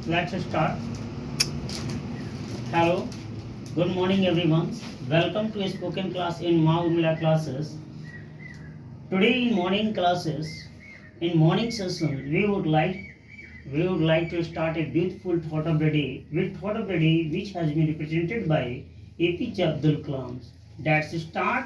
Let's start. Hello, good morning everyone. Welcome to a spoken class in Ma Urmila classes. Today in morning session, we would like to start a beautiful thought of the day, with thought of the day which has been represented by APJ Abdul Kalam. Let's start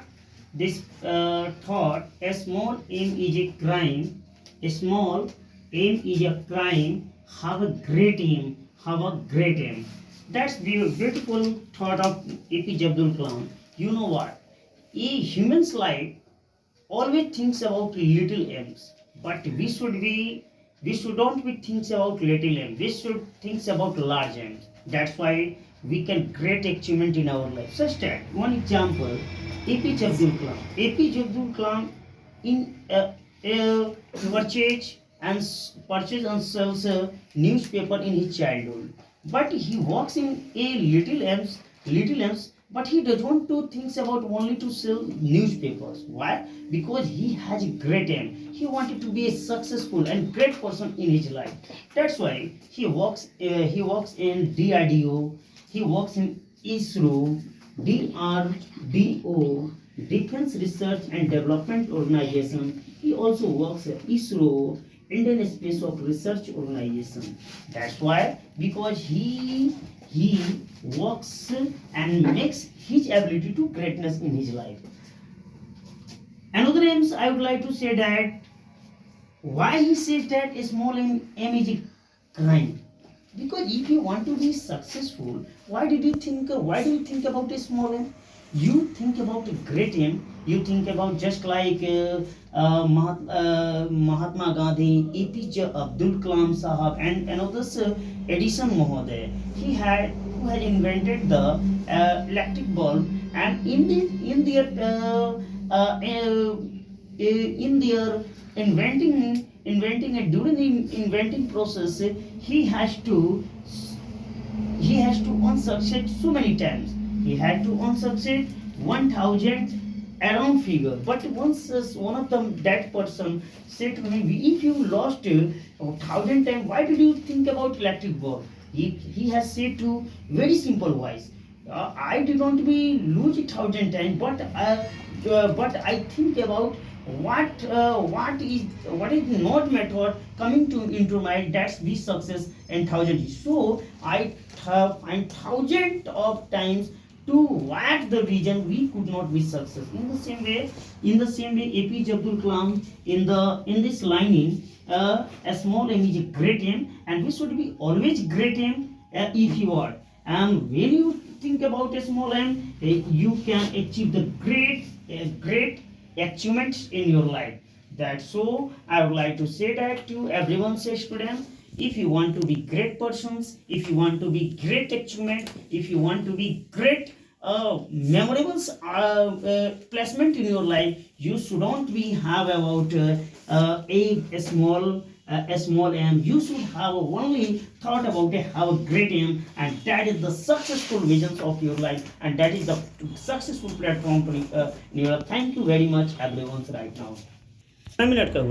this thought. A small aim is a crime. A small aim is a crime. Have a great aim. Have a great aim. That's the beautiful thought of APJ Abdul Kalam. You know what? A human's life always thinks about little m's, but we should not be thinks about little m. We should think about large m's. That's why we can great achievement in our life. Such that one example, APJ Abdul Kalam. APJ Abdul Kalam in purchase purchase and sells a newspaper in his childhood, but he works in a little m's, but he doesn't want to think about only to sell newspapers. Why? Because he has a great aim. He wanted to be a successful and great person in his life. That's why he works in DRDO. He works in ISRO, DRDO, Defense Research and Development Organization. He also works at ISRO, Indian Space of Research Organization. That's why, because he works and makes his ability to greatness in his life. Another aims I would like to say that why he says that a small aim is a crime. Because if you want to be successful, why do you think about a small aim? You think about a great aim. You think about just like Mahatma Gandhi, APJ Abdul Kalam Sahab, and another Edison Mohoday. Who had invented the electric bulb, and in their inventing it, during the inventing process, he has to unsucceed so many times. He had to unsucceed 1000 around figure. But once one of them, that person said to him, if you lost 1000 times, why did you think about electric bulb? He has said to very simple voice, I did not be lose 1000 times, but I think about what is not method coming to into my that's be success and thousand. So I find thousand of times to what the reason we could not be success. In the same way, APJ Abdul Kalam in this lining, a small aim is a great aim, and we should be always great aim if you are. And when you think about a small aim, you can achieve the great achievements in your life. That's so I would like to say that to everyone, say students, if you want to be great persons, if you want to be great achievement, if you want to be great memorable placement in your life, you shouldn't be have about a small aim. You should have only thought about have a great aim, and that is the successful visions of your life, and that is the successful platform to in your life. Thank you very much everyone right now. 5 minute का हुआ